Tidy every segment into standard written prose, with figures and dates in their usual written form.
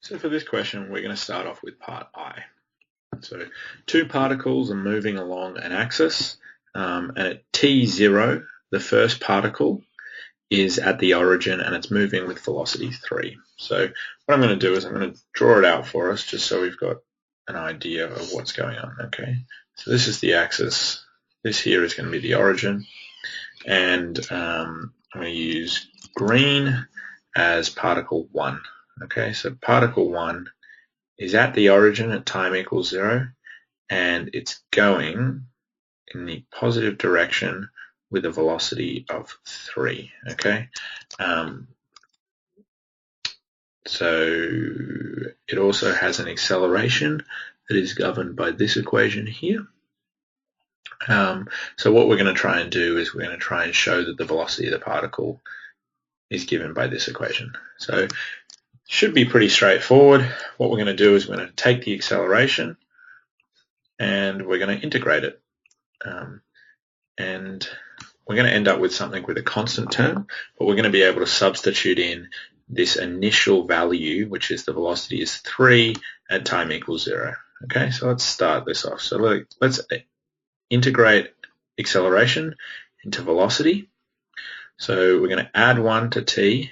So for this question, we're going to start off with part I. So two particles are moving along an axis, and at t0, the first particle is at the origin and it's moving with velocity 3. So what I'm going to do is I'm going to draw it out for us just so we've got an idea of what's going on. Okay, so this is the axis. This here is going to be the origin, and I'm going to use green as particle 1. Okay, so particle 1 is at the origin at time equals 0, and it's going in the positive direction with a velocity of 3. Okay, so it also has an acceleration that is governed by this equation here. So what we're going to try and do is we're going to try and show that the velocity of the particle is given by this equation. So should be pretty straightforward. What we're going to do is we're going to take the acceleration and we're going to integrate it. And we're going to end up with something with a constant term, but we're going to be able to substitute in this initial value, which is the velocity is 3 at time equals 0. Okay, so let's start this off. So let's integrate acceleration into velocity. So we're going to add 1 to t,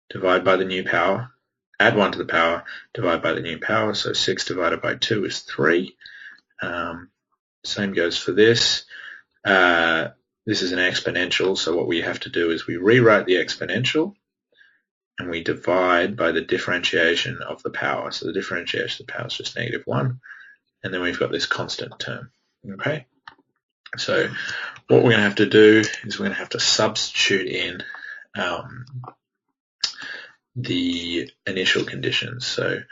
divide by the new power, add 1 to the power, divide by the new power, so 6 divided by 2 is 3. Same goes for this. This is an exponential, so what we have to do is we rewrite the exponential and we divide by the differentiation of the power. So the differentiation of the power is just -1, and then we've got this constant term. Okay, so what we're going to have to do is we're going to have to substitute in the initial conditions. So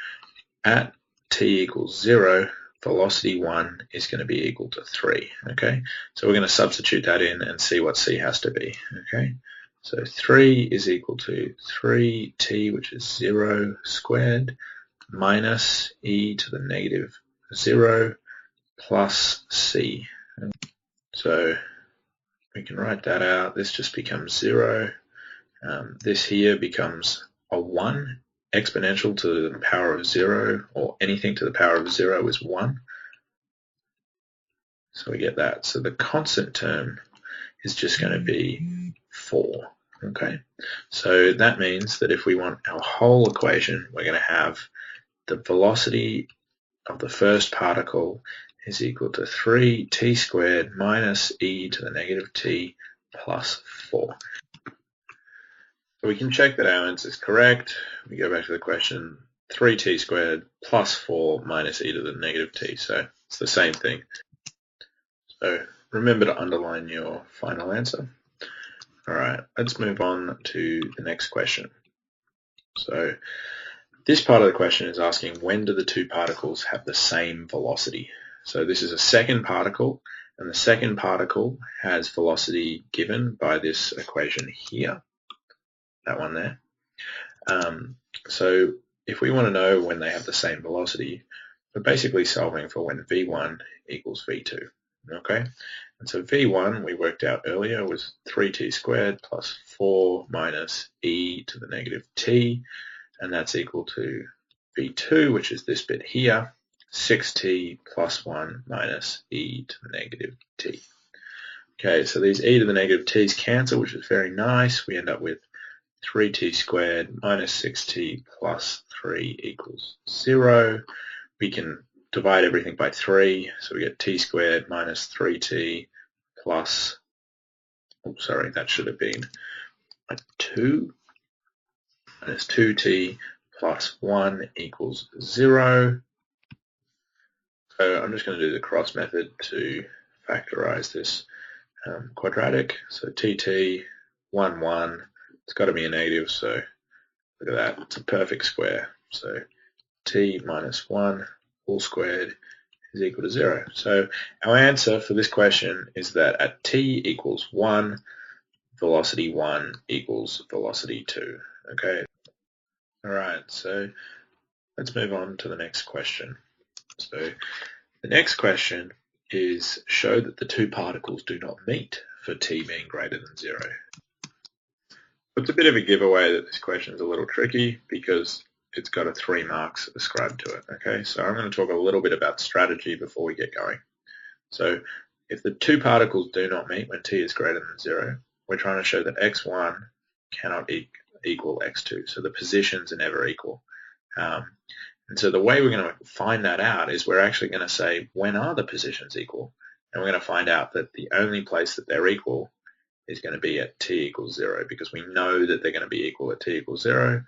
at t equals 0, velocity 1 is going to be equal to 3. Okay, so we're going to substitute that in and see what c has to be. Okay, so 3 is equal to 3t, which is 0 squared, minus e to the negative 0 plus c. So we can write that out. This just becomes 0. This here becomes a 1. Exponential to the power of 0, or anything to the power of 0 is 1. So we get that. So the constant term is just going to be 4. Okay, so that means that if we want our whole equation, we're going to have the velocity of the first particle is equal to 3t squared minus e to the negative t plus 4. So we can check that our answer is correct. We go back to the question, 3t squared plus 4 minus e to the negative t. So it's the same thing. So remember to underline your final answer. All right, let's move on to the next question. So this part of the question is asking, when do the two particles have the same velocity? So this is a second particle, and the second particle has velocity given by this equation here, that one there. So if we want to know when they have the same velocity, we're basically solving for when v1 equals v2. Okay, and so v1 we worked out earlier was 3t squared plus 4 minus e to the negative t, and that's equal to v2, which is this bit here, 6t plus 1 minus e to the negative t. Okay, so these e to the negative t's cancel, which is very nice. We end up with 3t squared minus 6t plus 3 equals 0. We can divide everything by 3, so we get t squared minus 3t plus, sorry, that should have been 2 minus 2t plus 1 equals 0. So I'm just going to do the cross method to factorize this quadratic. So tt, 1, 1, it's got to be a negative, so look at that, it's a perfect square. So t minus 1 all squared is equal to 0. So our answer for this question is that at t equals 1, velocity 1 equals velocity 2. Okay. All right, so let's move on to the next question. So the next question is show that the two particles do not meet for t being greater than 0. It's a bit of a giveaway that this question is a little tricky because it's got a 3 marks ascribed to it. Okay, so I'm going to talk a little bit about strategy before we get going. So if the two particles do not meet when t is greater than 0, we're trying to show that x1 cannot equal x2. So the positions are never equal. And so the way we're going to find that out is we're actually going to say, when are the positions equal? And we're going to find out that the only place that they're equal is going to be at t equals 0, because we know that they're going to be equal at t equals 0.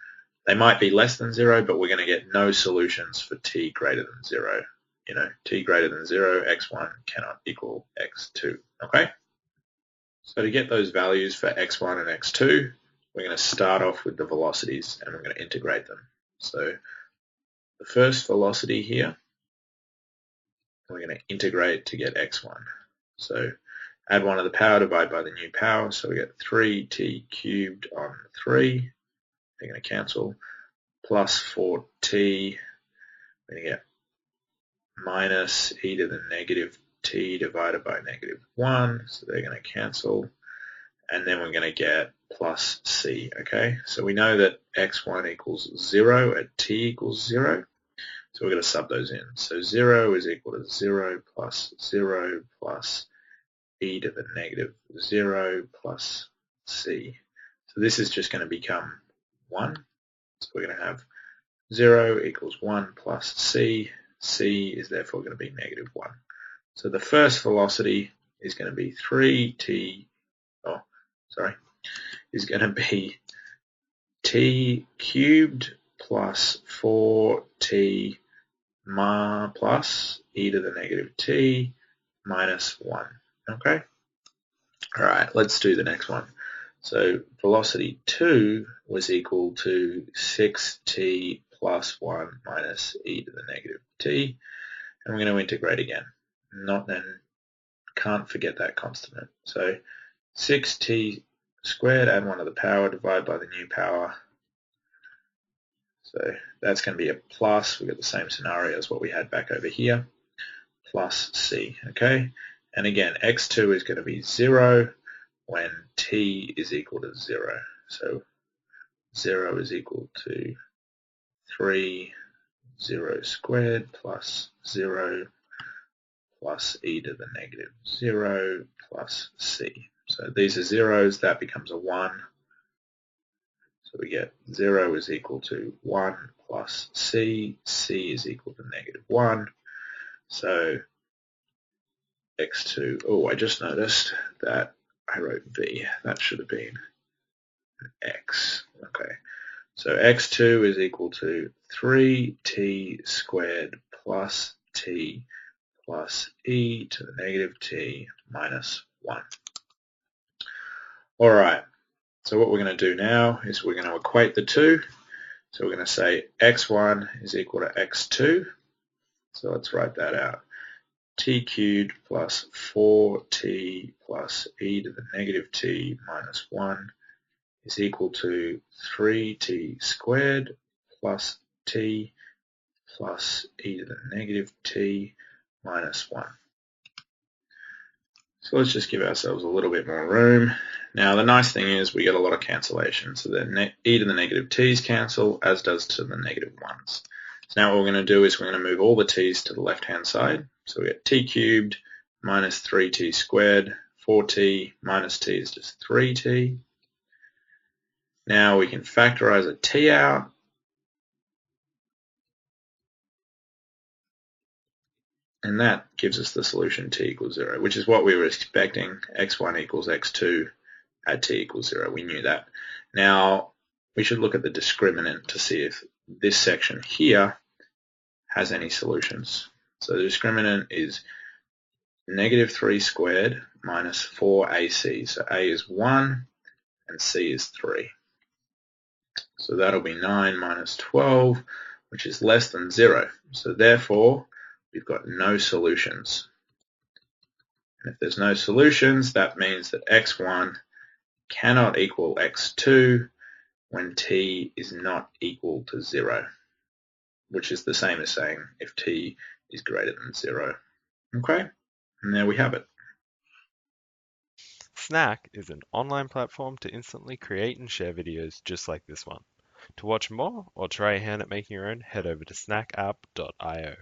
They might be less than 0, but we're going to get no solutions for t greater than 0. T greater than 0, x1 cannot equal x2. Okay? So to get those values for x1 and x2, we're going to start off with the velocities and we're going to integrate them. So the first velocity here, we're going to integrate to get x1. So add 1 to the power, divide by the new power, so we get 3t cubed on 3. They're going to cancel. Plus 4t, we're going to get minus e to the negative t divided by negative 1, so they're going to cancel. And then we're going to get plus c, okay? So we know that x1 equals 0 at t equals 0, so we're going to sub those in. So 0 is equal to 0 plus e to the negative 0 plus c. So this is just going to become 1. So we're going to have 0 equals 1 plus c. C is therefore going to be negative 1. So the first velocity is going to be 3t, is going to be t cubed plus 4t plus e to the negative t minus 1. Okay? All right, let's do the next one. So velocity 2 was equal to 6t plus 1 minus e to the negative t. And we're going to integrate again. Can't forget that constant. So 6t squared, add 1 to the power, divide by the new power. So that's going to be a plus. We've got the same scenario as what we had back over here. Plus c, okay? And again, x2 is going to be 0 when t is equal to 0. So 0 is equal to 3, 0 squared plus 0 plus e to the negative 0 plus c. So these are zeros, that becomes a 1. So we get 0 is equal to 1 plus c. C is equal to negative 1. So x2, oh, I just noticed that I wrote v. That should have been x. Okay. So x2 is equal to 3t squared plus t plus e to the negative t minus 1. All right. So what we're going to do now is we're going to equate the two. So we're going to say x1 is equal to x2. So let's write that out. T cubed plus 4t plus e to the negative t minus 1 is equal to 3t squared plus t plus e to the negative t minus 1. So let's just give ourselves a little bit more room. Now the nice thing is we get a lot of cancellation. So the e to the negative t's cancel, as does to the negative 1s. So now what we're going to do is we're going to move all the t's to the left-hand side. So we get t cubed minus 3t squared, 4t minus t is just 3t. Now we can factorize a t out. And that gives us the solution t equals 0, which is what we were expecting. x1 equals x2 at t equals 0. We knew that. Now, we should look at the discriminant to see if this section here has any solutions. So the discriminant is negative 3 squared minus 4ac. So a is 1 and c is 3. So that'll be 9 minus 12, which is less than 0. So therefore, we've got no solutions. And if there's no solutions, that means that x1 cannot equal x2 when t is not equal to 0, which is the same as saying if t is greater than 0. Okay, and there we have it. Snack is an online platform to instantly create and share videos just like this one. To watch more or try your hand at making your own, head over to snackapp.io.